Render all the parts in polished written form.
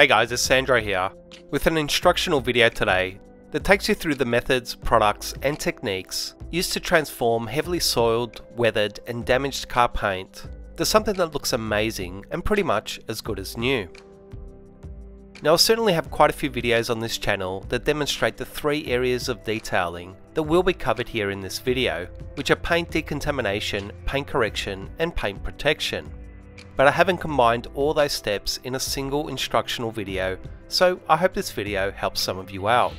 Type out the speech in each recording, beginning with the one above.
Hey guys, it's Sandro here, with an instructional video today that takes you through the methods, products and techniques used to transform heavily soiled, weathered and damaged car paint to something that looks amazing and pretty much as good as new. Now I certainly have quite a few videos on this channel that demonstrate the three areas of detailing that will be covered here in this video, which are paint decontamination, paint correction and paint protection. But I haven't combined all those steps in a single instructional video, so I hope this video helps some of you out.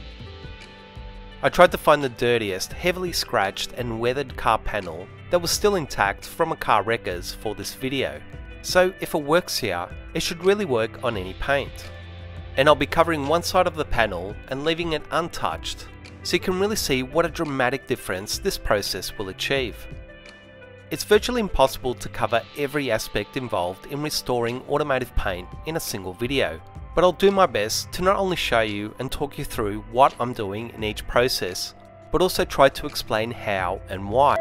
I tried to find the dirtiest, heavily scratched and weathered car panel that was still intact from a car wreckers for this video, so if it works here, it should really work on any paint. And I'll be covering one side of the panel and leaving it untouched, so you can really see what a dramatic difference this process will achieve. It's virtually impossible to cover every aspect involved in restoring automotive paint in a single video, but I'll do my best to not only show you and talk you through what I'm doing in each process, but also try to explain how and why.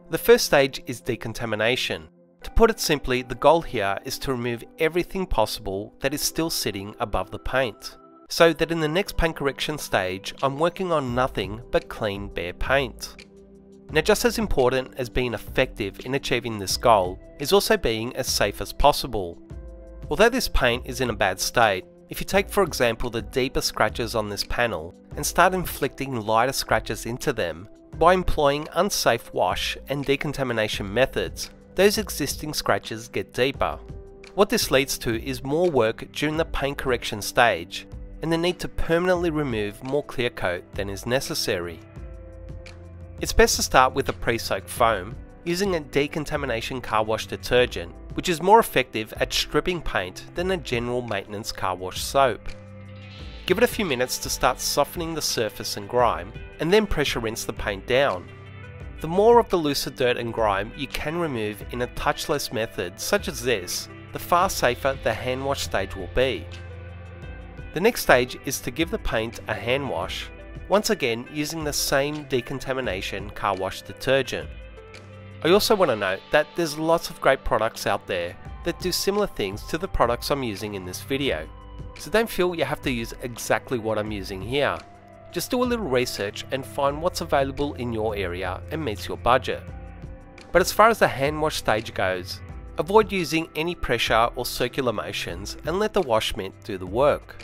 The first stage is decontamination. To put it simply, the goal here is to remove everything possible that is still sitting above the paint, so that in the next paint correction stage I'm working on nothing but clean bare paint. Now, just as important as being effective in achieving this goal is also being as safe as possible. Although this paint is in a bad state, if you take for example the deeper scratches on this panel and start inflicting lighter scratches into them by employing unsafe wash and decontamination methods, those existing scratches get deeper. What this leads to is more work during the paint correction stage and the need to permanently remove more clear coat than is necessary. It's best to start with a pre-soaked foam using a decontamination car wash detergent, which is more effective at stripping paint than a general maintenance car wash soap. Give it a few minutes to start softening the surface and grime, and then pressure rinse the paint down. The more of the looser dirt and grime you can remove in a touchless method such as this, the far safer the hand wash stage will be. The next stage is to give the paint a hand wash, once again using the same decontamination car wash detergent. I also want to note that there's lots of great products out there that do similar things to the products I'm using in this video, so don't feel you have to use exactly what I'm using here. Just do a little research and find what's available in your area and meets your budget. But as far as the hand wash stage goes, avoid using any pressure or circular motions and let the wash mitt do the work.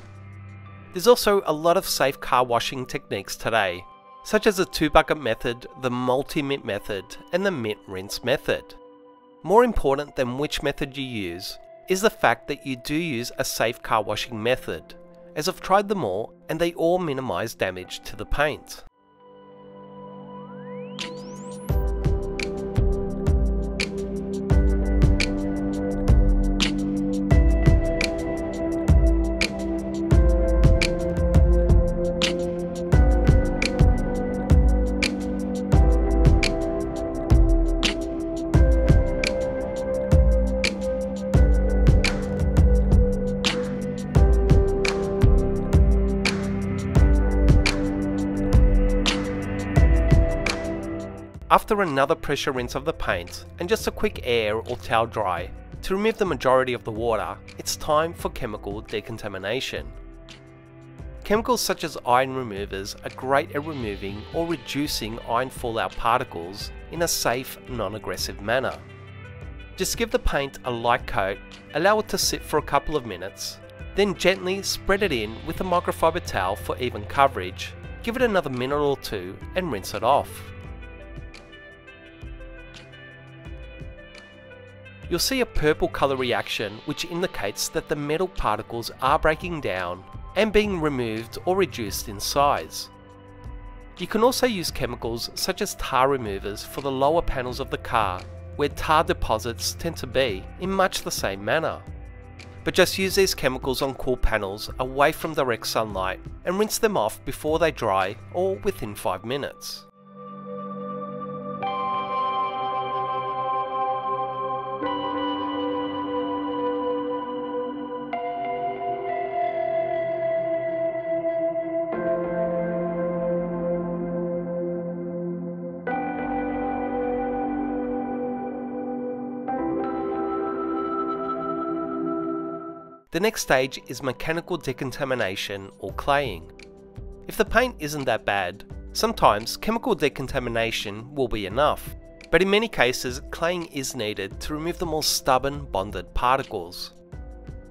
There's also a lot of safe car washing techniques today, such as the 2-bucket method, the multi-mitt method, and the mitt rinse method. More important than which method you use is the fact that you do use a safe car washing method, as I've tried them all and they all minimise damage to the paint. After another pressure rinse of the paint and just a quick air or towel dry to remove the majority of the water, it's time for chemical decontamination. Chemicals such as iron removers are great at removing or reducing iron fallout particles in a safe, non-aggressive manner. Just give the paint a light coat, allow it to sit for a couple of minutes, then gently spread it in with a microfiber towel for even coverage, give it another minute or two and rinse it off. You'll see a purple colour reaction which indicates that the metal particles are breaking down and being removed or reduced in size. You can also use chemicals such as tar removers for the lower panels of the car, where tar deposits tend to be in much the same manner. But just use these chemicals on cool panels away from direct sunlight and rinse them off before they dry or within 5 minutes. The next stage is mechanical decontamination or claying. If the paint isn't that bad, sometimes chemical decontamination will be enough, but in many cases claying is needed to remove the more stubborn bonded particles.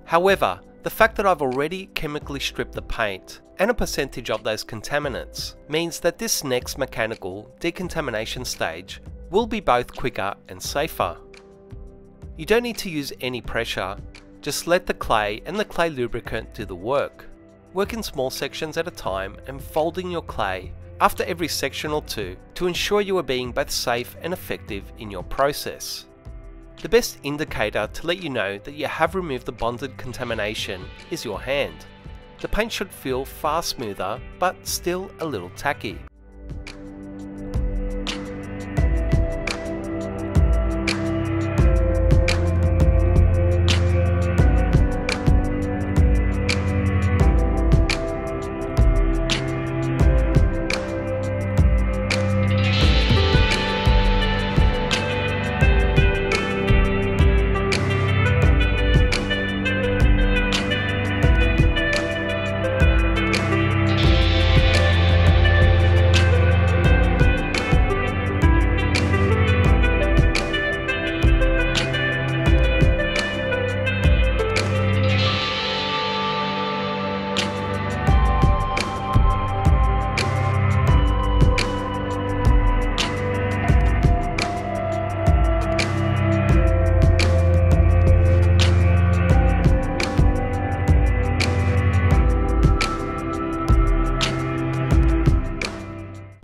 However, the fact that I've already chemically stripped the paint and a percentage of those contaminants means that this next mechanical decontamination stage will be both quicker and safer. You don't need to use any pressure, just let the clay and the clay lubricant do the work. Work in small sections at a time and folding your clay after every section or two to ensure you are being both safe and effective in your process. The best indicator to let you know that you have removed the bonded contamination is your hand. The paint should feel far smoother, but still a little tacky.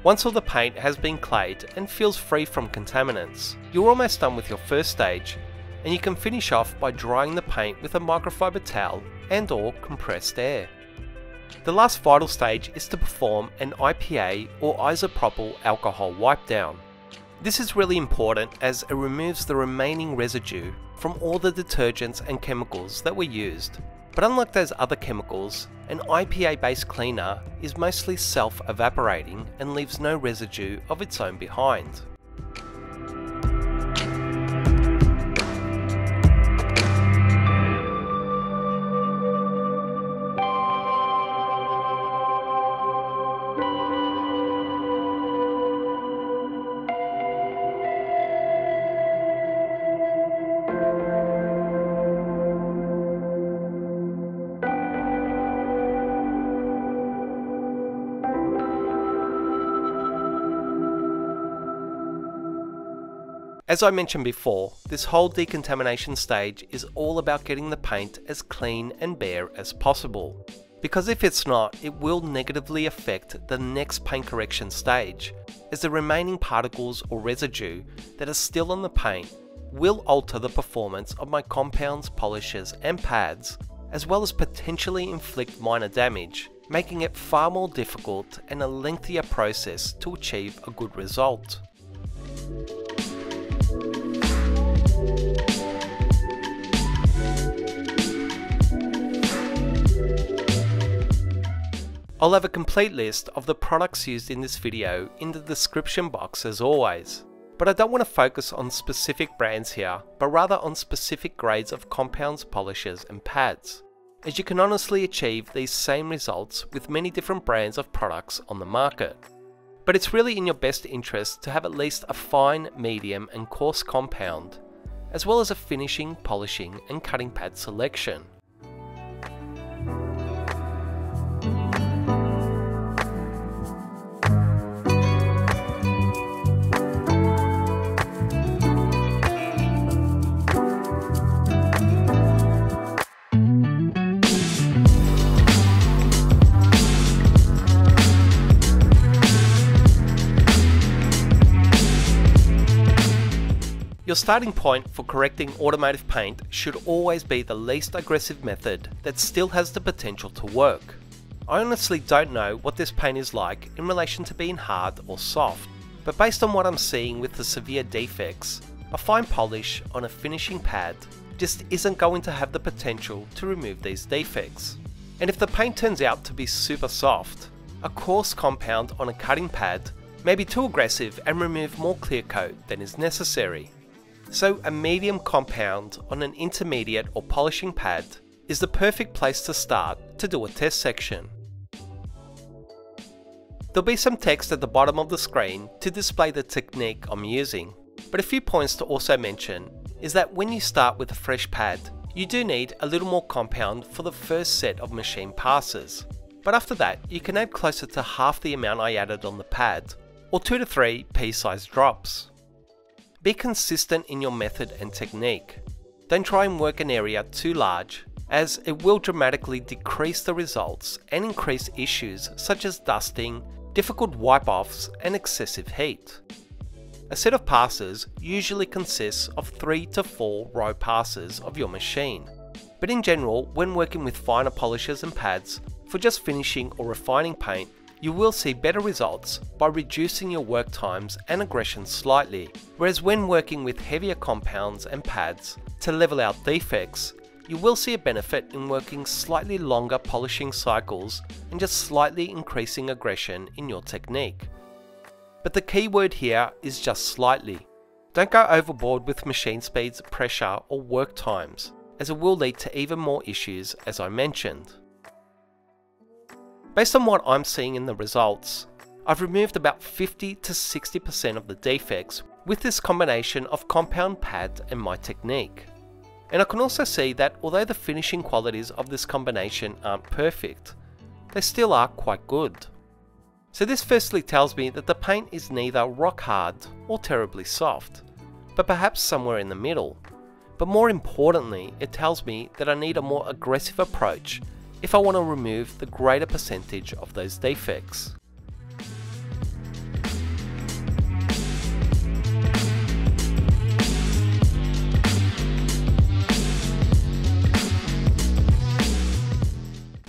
Once all the paint has been clayed and feels free from contaminants, you're almost done with your first stage, and you can finish off by drying the paint with a microfiber towel and/or compressed air. The last vital stage is to perform an IPA or isopropyl alcohol wipe down. This is really important as it removes the remaining residue from all the detergents and chemicals that were used. But unlike those other chemicals, an IPA-based cleaner is mostly self-evaporating and leaves no residue of its own behind. As I mentioned before, this whole decontamination stage is all about getting the paint as clean and bare as possible, because if it's not, it will negatively affect the next paint correction stage, as the remaining particles or residue that are still on the paint will alter the performance of my compounds, polishes and pads, as well as potentially inflict minor damage, making it far more difficult and a lengthier process to achieve a good result. I'll have a complete list of the products used in this video in the description box as always, but I don't want to focus on specific brands here, but rather on specific grades of compounds, polishes and pads, as you can honestly achieve these same results with many different brands of products on the market. But it's really in your best interest to have at least a fine, medium and coarse compound, as well as a finishing, polishing and cutting pad selection. Your starting point for correcting automotive paint should always be the least aggressive method that still has the potential to work. I honestly don't know what this paint is like in relation to being hard or soft, but based on what I'm seeing with the severe defects, a fine polish on a finishing pad just isn't going to have the potential to remove these defects. And if the paint turns out to be super soft, a coarse compound on a cutting pad may be too aggressive and remove more clear coat than is necessary. So a medium compound on an intermediate or polishing pad is the perfect place to start to do a test section. There'll be some text at the bottom of the screen to display the technique I'm using, but a few points to also mention is that when you start with a fresh pad, you do need a little more compound for the first set of machine passes, but after that you can add closer to half the amount I added on the pad, or 2 to 3 pea-sized drops. Be consistent in your method and technique. Don't try and work an area too large, as it will dramatically decrease the results and increase issues such as dusting, difficult wipe-offs and excessive heat. A set of passes usually consists of 3 to 4 row passes of your machine, but in general, when working with finer polishes and pads for just finishing or refining paint, you will see better results by reducing your work times and aggression slightly, whereas when working with heavier compounds and pads to level out defects, you will see a benefit in working slightly longer polishing cycles and just slightly increasing aggression in your technique. But the key word here is just slightly. Don't go overboard with machine speeds, pressure or work times, as it will lead to even more issues as I mentioned. Based on what I'm seeing in the results, I've removed about 50 to 60% of the defects with this combination of compound, pad and my technique. And I can also see that although the finishing qualities of this combination aren't perfect, they still are quite good. So this firstly tells me that the paint is neither rock hard or terribly soft, but perhaps somewhere in the middle. But more importantly, it tells me that I need a more aggressive approach if I want to remove the greater percentage of those defects.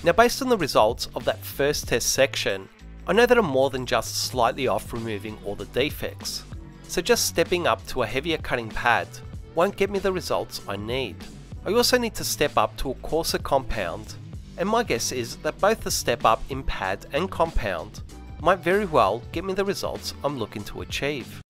Now, based on the results of that first test section, I know that I'm more than just slightly off removing all the defects, so just stepping up to a heavier cutting pad won't get me the results I need. I also need to step up to a coarser compound, and my guess is that both the step up in pad and compound might very well get me the results I'm looking to achieve.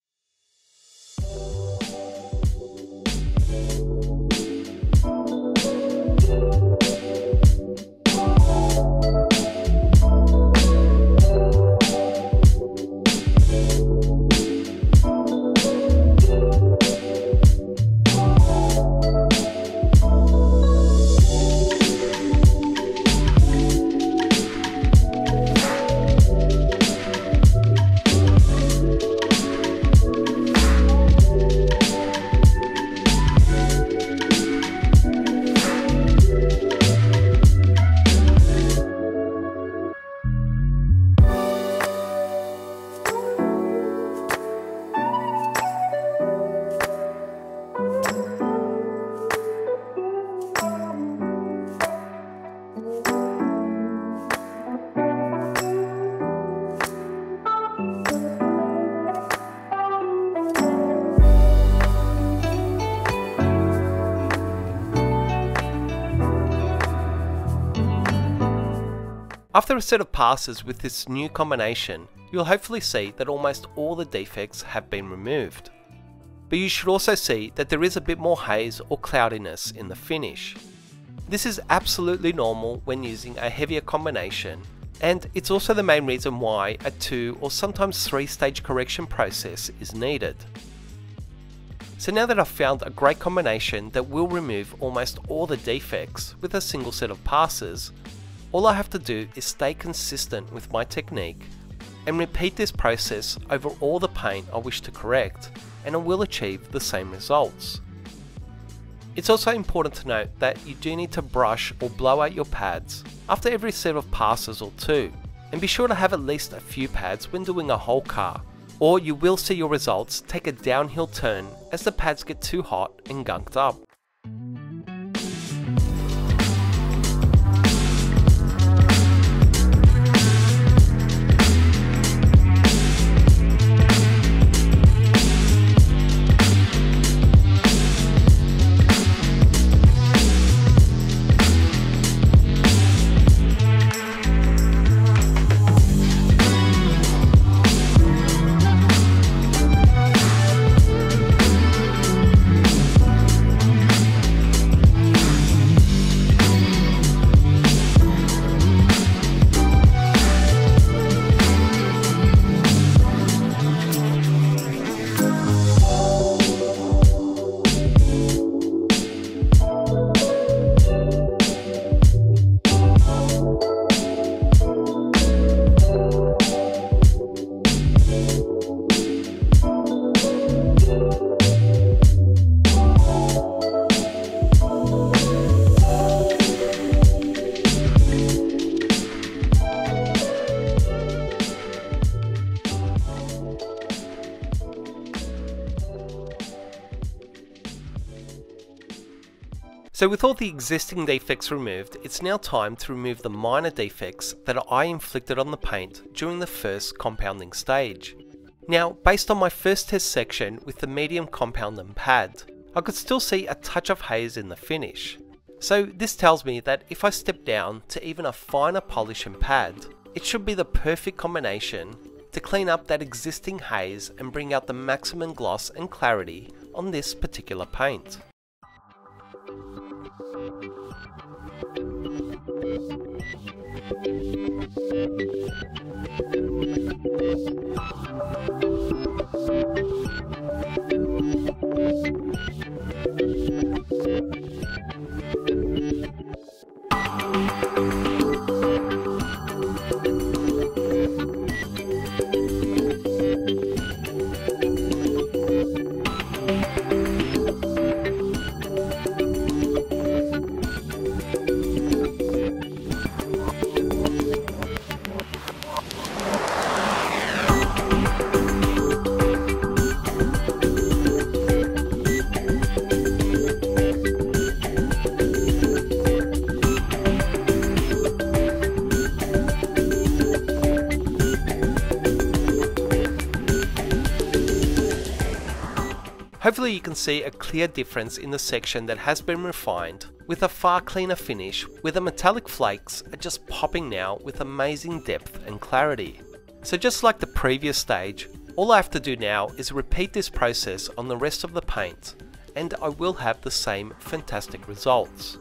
After a set of passes with this new combination, you'll hopefully see that almost all the defects have been removed. But you should also see that there is a bit more haze or cloudiness in the finish. This is absolutely normal when using a heavier combination, and it's also the main reason why a 2 or sometimes 3-stage correction process is needed. So now that I've found a great combination that will remove almost all the defects with a single set of passes, all I have to do is stay consistent with my technique and repeat this process over all the paint I wish to correct, and I will achieve the same results. It's also important to note that you do need to brush or blow out your pads after every set of passes or 2, and be sure to have at least a few pads when doing a whole car, or you will see your results take a downhill turn as the pads get too hot and gunked up. So with all the existing defects removed, it's now time to remove the minor defects that I inflicted on the paint during the first compounding stage. Now, based on my first test section with the medium compound and pad, I could still see a touch of haze in the finish. So this tells me that if I step down to even a finer polish and pad, it should be the perfect combination to clean up that existing haze and bring out the maximum gloss and clarity on this particular paint. Hopefully you can see a clear difference in the section that has been refined, with a far cleaner finish where the metallic flakes are just popping now with amazing depth and clarity. So just like the previous stage, all I have to do now is repeat this process on the rest of the paint, and I will have the same fantastic results.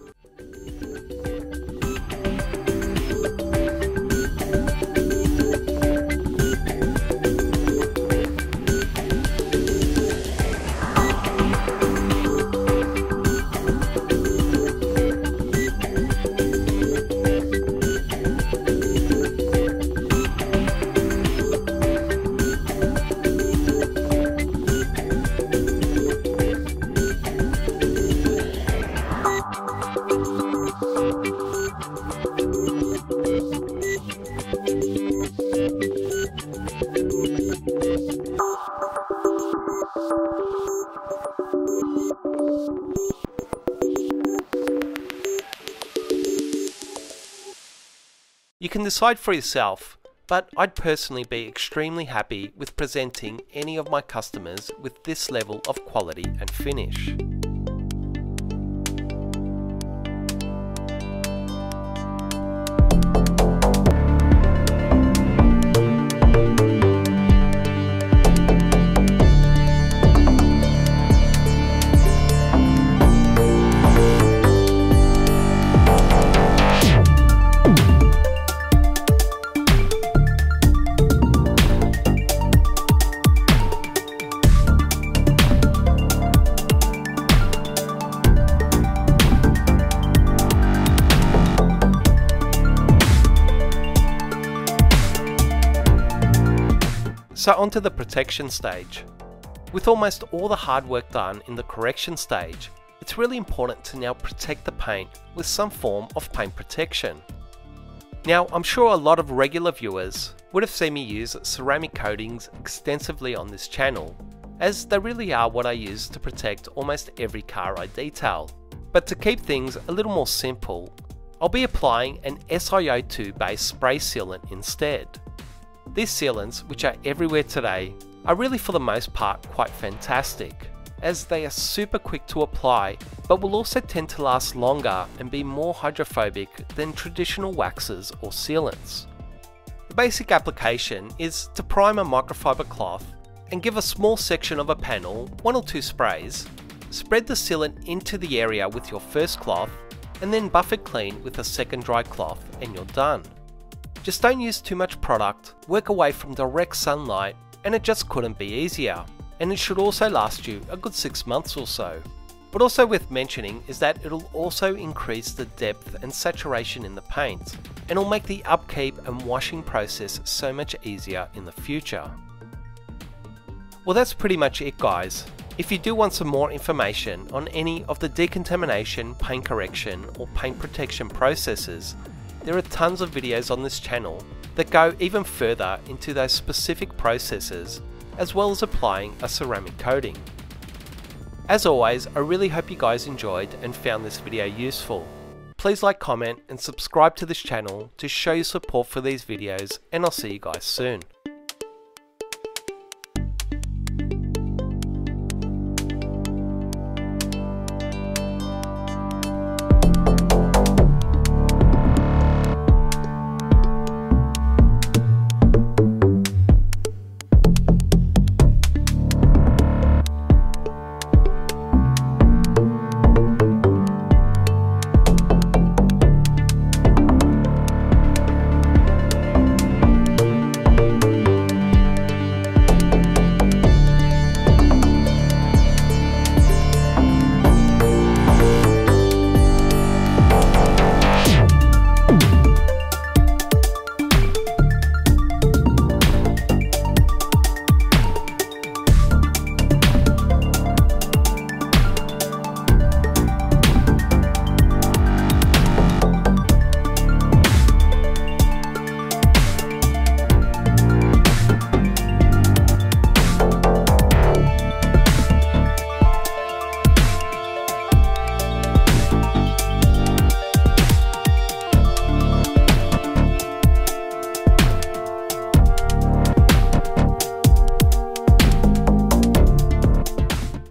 You can decide for yourself, but I'd personally be extremely happy with presenting any of my customers with this level of quality and finish. So onto the protection stage. With almost all the hard work done in the correction stage, it's really important to now protect the paint with some form of paint protection. Now, I'm sure a lot of regular viewers would have seen me use ceramic coatings extensively on this channel, as they really are what I use to protect almost every car I detail. But to keep things a little more simple, I'll be applying an SiO2 based spray sealant instead. These sealants, which are everywhere today, are really for the most part quite fantastic, as they are super quick to apply, but will also tend to last longer and be more hydrophobic than traditional waxes or sealants. The basic application is to prime a microfiber cloth and give a small section of a panel 1 or 2 sprays, spread the sealant into the area with your first cloth, and then buff it clean with a second dry cloth and you're done. Just don't use too much product, work away from direct sunlight, and it just couldn't be easier. And it should also last you a good 6 months or so. But also worth mentioning is that it'll also increase the depth and saturation in the paint, and it'll make the upkeep and washing process so much easier in the future. Well, that's pretty much it, guys. If you do want some more information on any of the decontamination, paint correction, or paint protection processes, there are tons of videos on this channel that go even further into those specific processes, as well as applying a ceramic coating. As always, I really hope you guys enjoyed and found this video useful. Please like, comment and subscribe to this channel to show your support for these videos, and I'll see you guys soon.